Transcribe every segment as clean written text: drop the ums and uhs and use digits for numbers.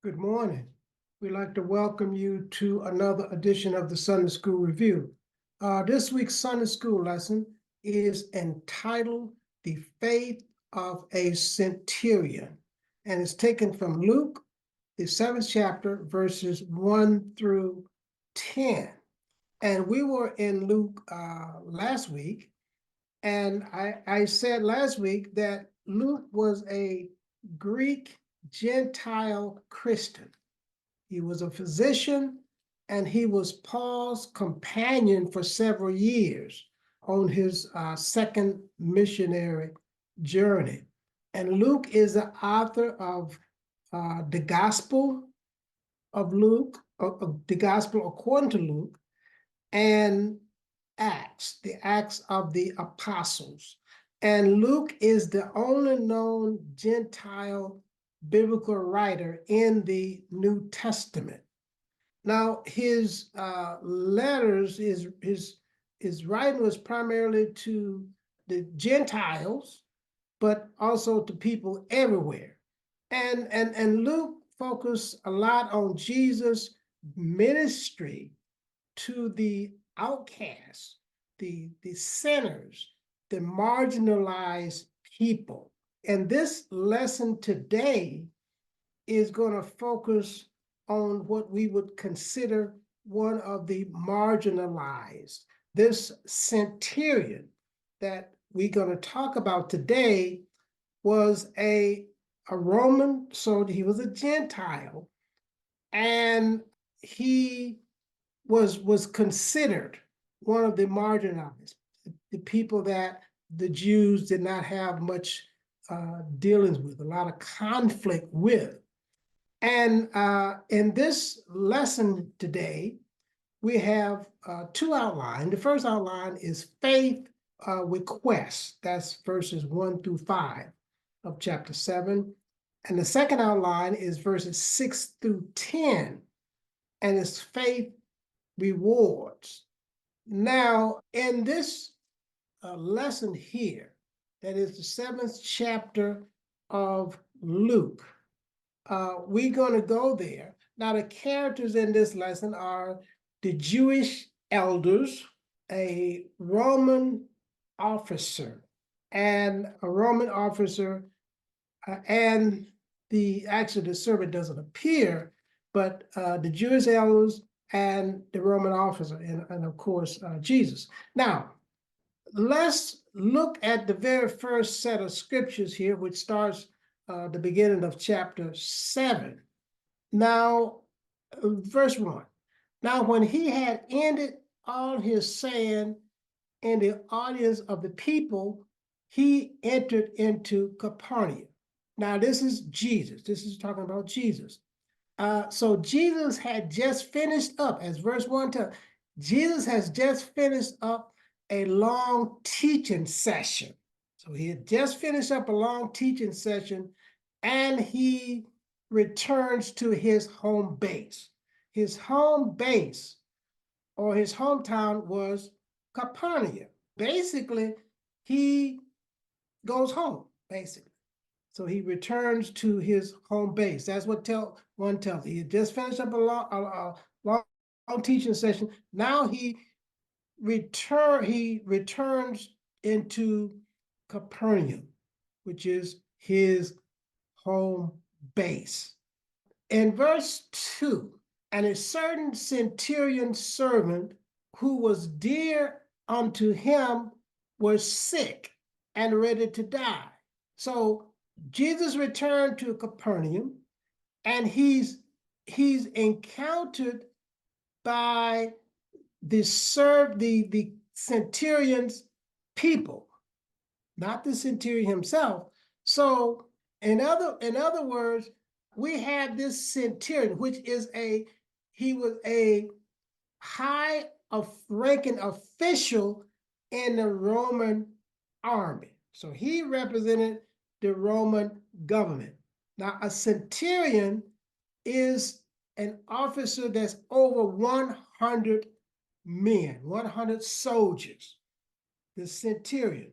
Good morning. We'd like to welcome you to another edition of the Sunday School Review. This week's Sunday School lesson is entitled The Faith of a Centurion, and it's taken from Luke, the 7th chapter, verses 1 through 10. And we were in Luke last week, and I said last week that Luke was a Greek Gentile Christian. He was a physician, and he was Paul's companion for several years on his second missionary journey. And Luke is the author of the Gospel of Luke, the Gospel according to Luke, and Acts, the Acts of the Apostles. And Luke is the only known Gentile biblical writer in the New Testament. Now, his letters, his writing was primarily to the Gentiles, but also to people everywhere. And Luke focused a lot on Jesus' ministry to the outcasts, the sinners, the marginalized people. And this lesson today is going to focus on what we would consider one of the marginalized. This centurion that we're going to talk about today was a Roman soldier. He was a Gentile, and he was considered one of the marginalized, the people that the Jews did not have much dealings with, a lot of conflict with. And in this lesson today, we have two outlines. The first outline is faith with quest. That's verses 1 through 5 of chapter 7. And the second outline is verses 6 through 10, and it's faith rewards. Now, in this lesson here, that is the 7th chapter of Luke, we're going to go there. Now, the characters in this lesson are the Jewish elders, a Roman officer, and actually the servant doesn't appear, but the Jewish elders and the Roman officer, and of course, Jesus. Now, let's look at the very first set of scriptures here, which starts the beginning of chapter 7. Now, verse 1. Now, when he had ended all his saying in the audience of the people, he entered into Capernaum. Now, this is Jesus. This is talking about Jesus. So Jesus had just finished up, as verse 1 tells, Jesus has just finished up a long teaching session. So he had just finished up a long teaching session, and he returns to his home base. His home base, or his hometown, was Capernaum. Basically, he goes home, basically. So he returns to his home base. That's what one tells. He had just finished up a long teaching session. Now he returns into Capernaum, which is his home base. In verse 2, and a certain centurion servant who was dear unto him was sick and ready to die. So Jesus returned to Capernaum, and he's encountered by the centurion's people, not the centurion himself. So in other words, we have this centurion, which is he was a high ranking official in the Roman army. So he represented the Roman government. Now, a centurion is an officer that's over 100 men, 100 soldiers. The centurion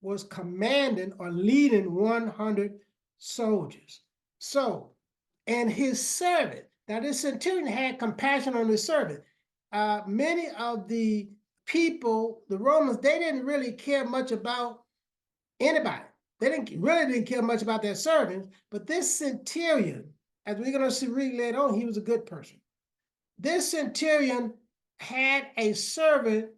was commanding or leading 100 soldiers. So and his servant. Now, this centurion had compassion on his servant. Many of the people, the Romans, they didn't really care much about anybody. They didn't care much about their servants, but this centurion, as we're going to see read later on, he was a good person. This centurion had a servant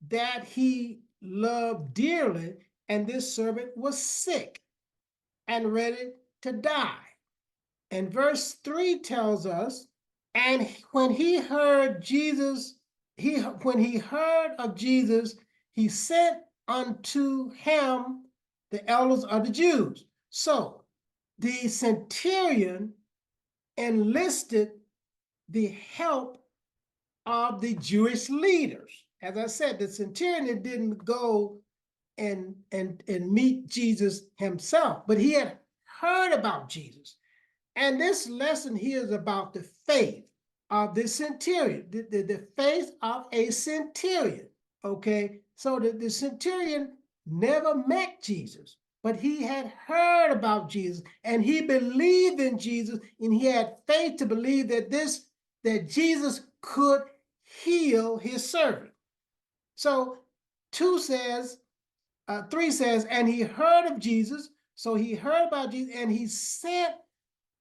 that he loved dearly, and this servant was sick and ready to die. And verse 3 tells us, and when he heard Jesus, when he heard of Jesus, he sent unto him the elders of the Jews. So the centurion enlisted the help of the Jewish leaders. As I said, the centurion didn't go and meet Jesus himself, but he had heard about Jesus. And this lesson here is about the faith of the centurion, the faith of a centurion, okay? So the centurion never met Jesus, but he had heard about Jesus, and he believed in Jesus, and he had faith to believe that Jesus could heal his servant. So 3 says, and he heard of Jesus, so he heard about Jesus, and he sent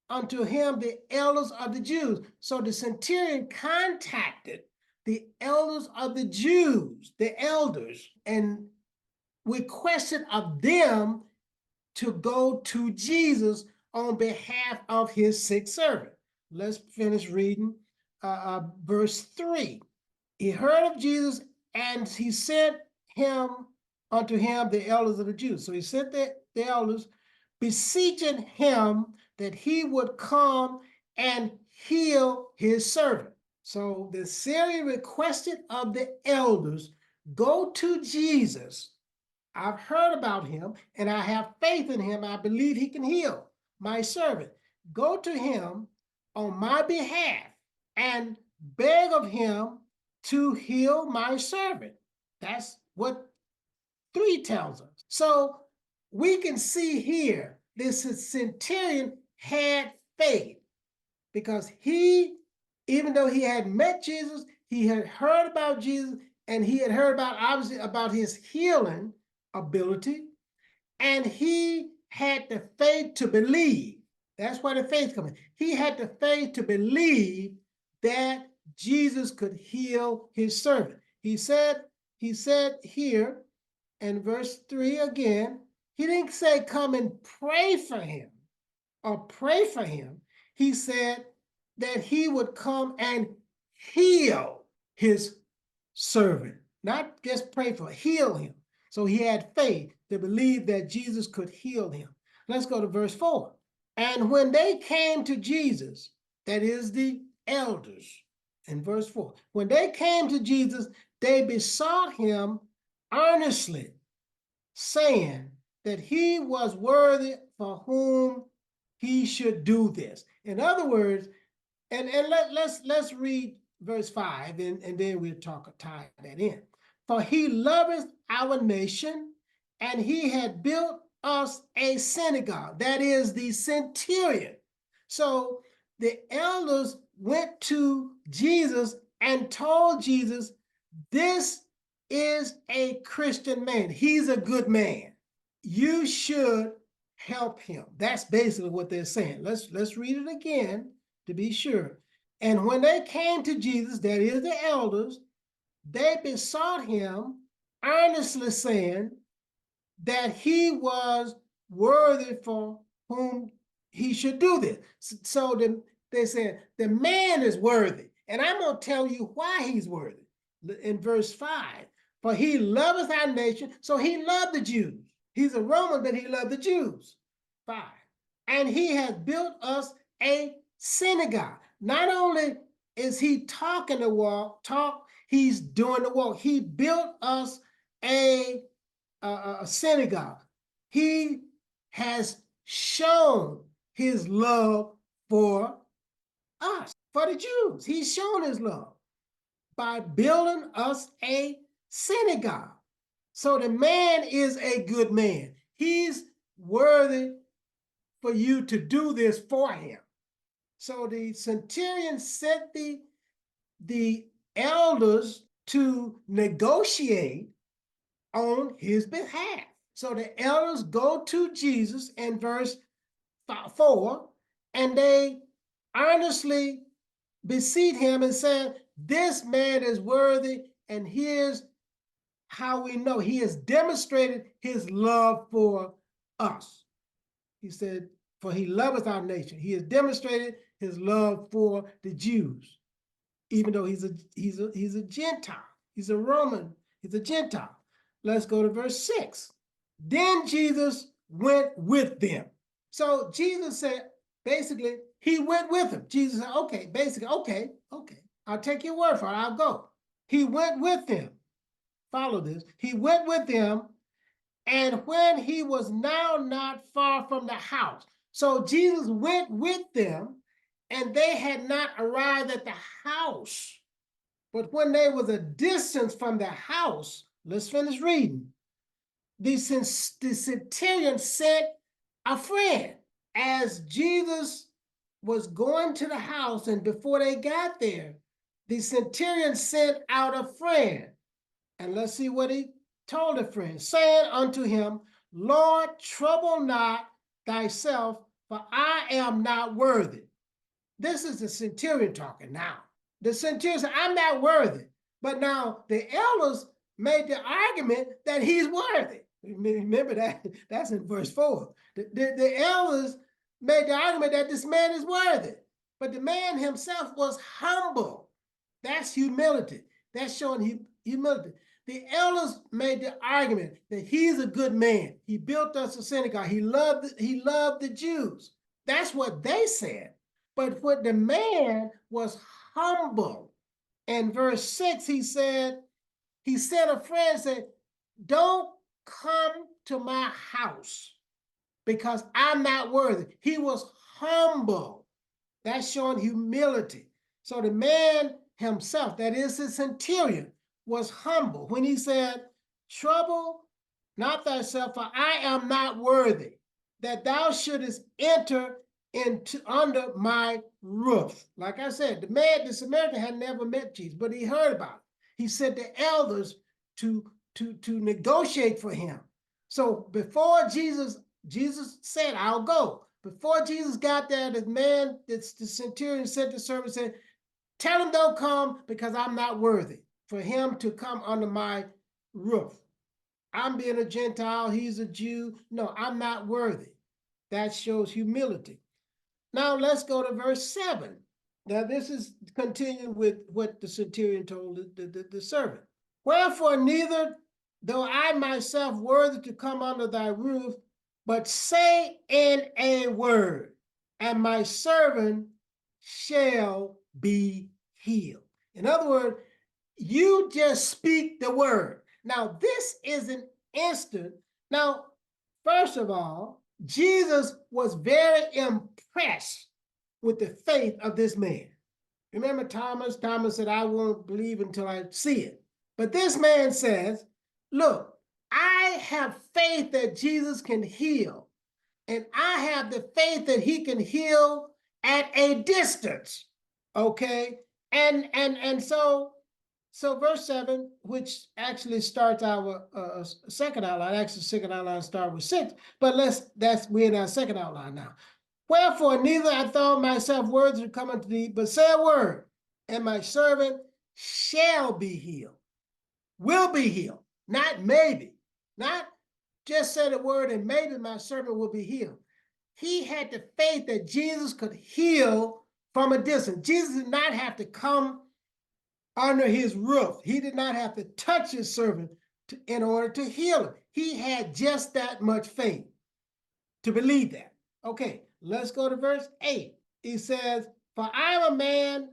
unto him the elders of the Jews. So the centurion contacted the elders of the Jews, the elders, and requested of them to go to Jesus on behalf of his sick servant. Let's finish reading verse 3. He heard of Jesus, and he sent unto him the elders of the Jews. So he sent the elders, beseeching him that he would come and heal his servant. So the Syrian requested of the elders, go to Jesus. I've heard about him, and I have faith in him. I believe he can heal my servant. Go to him on my behalf and beg of him to heal my servant. That's what 3 tells us. So we can see here, this centurion had faith because he, even though he had met Jesus, he had heard about Jesus, and he had heard about, obviously, about his healing ability, and he had the faith to believe. That's why the faith comes in. He had the faith to believe that Jesus could heal his servant. He said here in verse 3 again, he didn't say come and pray for him or pray for him. He said that he would come and heal his servant, not just pray for him, heal him. So he had faith to believe that Jesus could heal him. Let's go to verse 4. And when they came to Jesus, that is the elders, in verse 4, when they came to Jesus, they besought him earnestly, saying that he was worthy for whom he should do this. In other words, let's read verse 5, and then we'll tie that in. For he loveth our nation, and he had built us a synagogue. That is the centurion. So the elders went to Jesus and told Jesus, this is a Christian man. He's a good man. You should help him. That's basically what they're saying. Let's read it again to be sure. And when they came to Jesus, that is the elders, they besought him earnestly, saying that he was worthy for whom he should do this. So they said, the man is worthy. And I'm going to tell you why he's worthy. In verse 5, for he loveth our nation, so he loved the Jews. He's a Roman, but he loved the Jews. 5. And he has built us a synagogue. Not only is he talking the walk, he's doing the walk. He built us a synagogue. He has shown his love for us, for the Jews. He's shown his love by building us a synagogue. So the man is a good man. He's worthy for you to do this for him. So the centurion sent the elders to negotiate on his behalf. So the elders go to Jesus in verse 4, and they earnestly beseech him and said, this man is worthy, and here's how we know he has demonstrated his love for us. He said, for he loveth our nation. He has demonstrated his love for the Jews, even though he's a Gentile. He's a Roman. He's a Gentile. Let's go to verse 6. Then Jesus went with them. So Jesus said, basically, he went with them. Jesus said, okay, basically, okay, I'll take your word for it. I'll go. He went with them. Follow this. He went with them, and when he was now not far from the house. So Jesus went with them, and they had not arrived at the house. But when they was a distance from the house, let's finish reading. The centurion sent a friend. As Jesus was going to the house, and before they got there, the centurion sent out a friend. And let's see what he told the friend, saying unto him, Lord, trouble not thyself, for I am not worthy. This is the centurion talking now. The centurion said, I'm not worthy. But now the elders made the argument that he's worthy. Remember that, that's in verse 4. The elders made the argument that this man is worthy. But the man himself was humble. That's humility. That's showing humility. The elders made the argument that he's a good man. He built us a synagogue. He loved the Jews. That's what they said. But what the man was humble. In verse 6, he said, he sent a friend, said, don't come to my house because I'm not worthy. He was humble. That's showing humility. So the man himself, that is the centurion, was humble when he said, trouble not thyself, for I am not worthy that thou shouldest enter into under my roof. Like I said, the Samaritan had never met Jesus, but he heard about it. He sent the elders to negotiate for him. So before Jesus said, I'll go. Before Jesus got there, the centurion sent the servant, said, tell him don't come because I'm not worthy for him to come under my roof. I'm being a Gentile, he's a Jew. No, I'm not worthy. That shows humility. Now let's go to verse 7. Now this is continuing with what the centurion told the servant. Wherefore neither, though I myself worthy to come under thy roof, but say in a word, and my servant shall be healed. In other words, you just speak the word. Now, this is an instant. Now, first of all, Jesus was very impressed with the faith of this man. Remember Thomas? Thomas said, I won't believe until I see it. But this man says, look, I have faith that Jesus can heal. And I have the faith that he can heal at a distance. Okay? And so verse 7, which actually starts our second outline, actually second outline starts with 6, but we're in our second outline now. Wherefore, neither I thought myself worthy to come unto thee, but say a word, and my servant shall be healed, will be healed, not maybe, not just say the word and maybe my servant will be healed. He had the faith that Jesus could heal from a distance. Jesus did not have to come under his roof. He did not have to touch his servant in order to heal him. He had just that much faith to believe that. Okay, let's go to verse 8. He says, for I am a man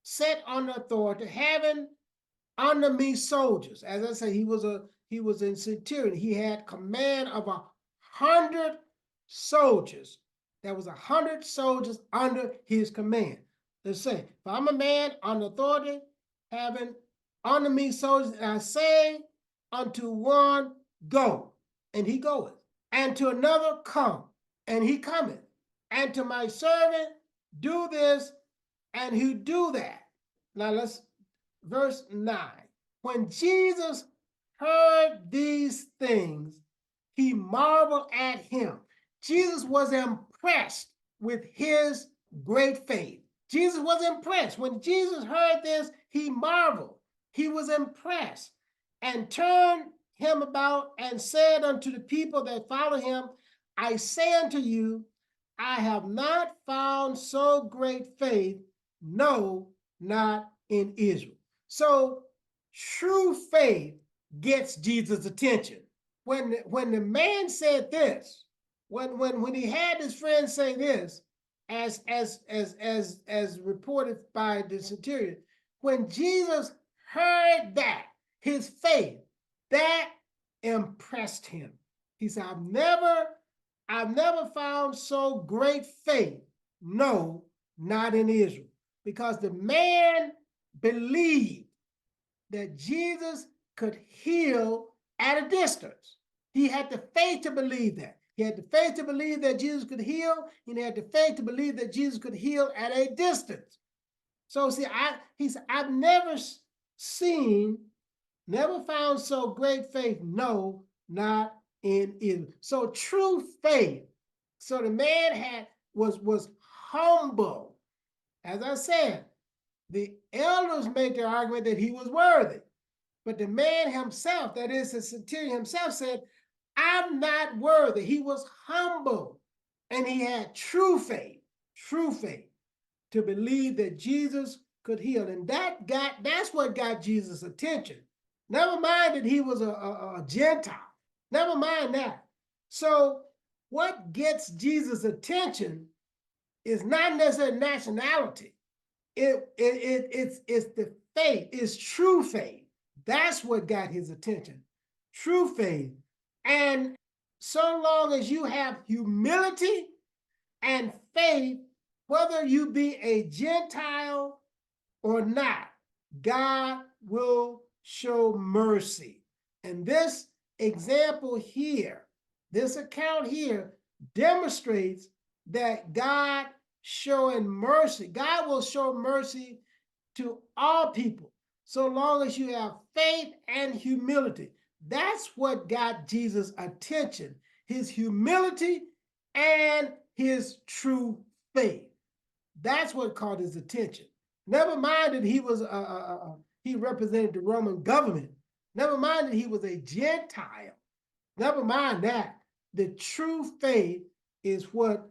set under authority, having under me soldiers. As I say, he was in Centurion. He had command of 100 soldiers. There was 100 soldiers under his command. Let's say, if I'm a man under authority, having under me soldiers, and I say unto one, go, and he goeth, and to another, come, and he cometh, and to my servant, do this and who do that. Now let's, verse 9. When Jesus heard these things, he marveled at him. Jesus was impressed with his great faith. Jesus was impressed. When Jesus heard this, he marveled. He was impressed and turned him about and said unto the people that followed him, I say unto you, I have not found so great faith, no, not in Israel. So true faith gets Jesus' attention. When the man said this, when he had his friend say this, as reported by the Centurion, when Jesus heard that, his faith, that impressed him. He said, I've never found so great faith, no, not in Israel. Because the man believed that Jesus could heal at a distance. He had the faith to believe that. He had the faith to believe that Jesus could heal, and he had the faith to believe that Jesus could heal at a distance. So see, he said, I've never found so great faith, no, not in Israel. So true faith. So the man was humble. As I said, the elders made the argument that he was worthy. But the man himself, that is the centurion himself, said, I'm not worthy. He was humble. And he had true faith to believe that Jesus could heal. And that's what got Jesus' attention. Never mind that he was a Gentile. Never mind that. So what gets Jesus' attention is not necessarily nationality. It's the faith, it's true faith. That's what got his attention. True faith. And so long as you have humility and faith, whether you be a Gentile or not, God will show mercy. And this example here, this account here, demonstrates that God showing mercy. God will show mercy to all people, so long as you have faith and humility. That's what got Jesus' attention, his humility and his true faith. That's what caught his attention. Never mind that he was he represented the Roman government. Never mind that he was a Gentile. Never mind that. The true faith is what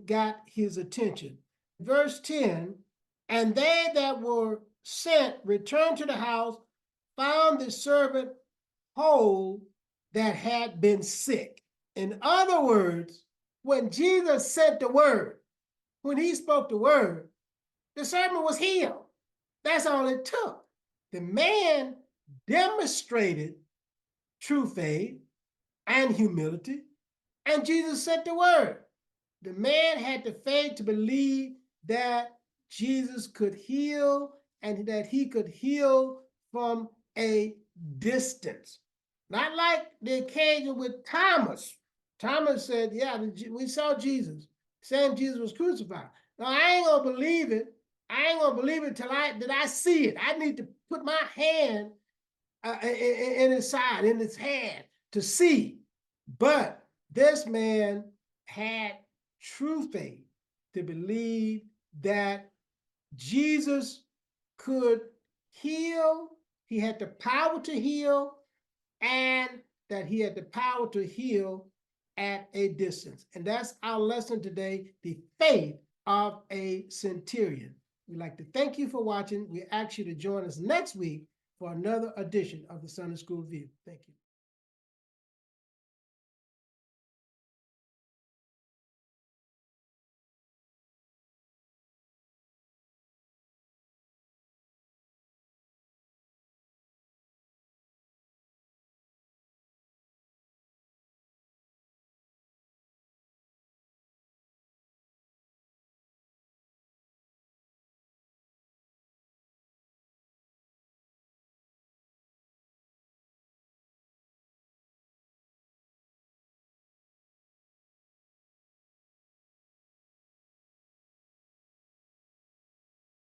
got his attention. Verse 10, and they that were sent returned to the house, found the servant whole that had been sick. In other words, when Jesus sent the word, when he spoke the word, the servant was healed. That's all it took. The man demonstrated true faith and humility, and Jesus sent the word. The man had the faith to believe that Jesus could heal and that he could heal from a distance. Not like the occasion with Thomas. Thomas said, yeah, we saw Jesus, saying Jesus was crucified. No, I ain't gonna believe it. I ain't gonna believe it till I see it. I need to put my hand in his side, in his hand, to see. But this man had true faith to believe that Jesus could heal. He had the power to heal, and that he had the power to heal at a distance. And that's our lesson today, the faith of a centurion. We'd like to thank you for watching. We ask you to join us next week for another edition of the Sunday School Review. Thank you.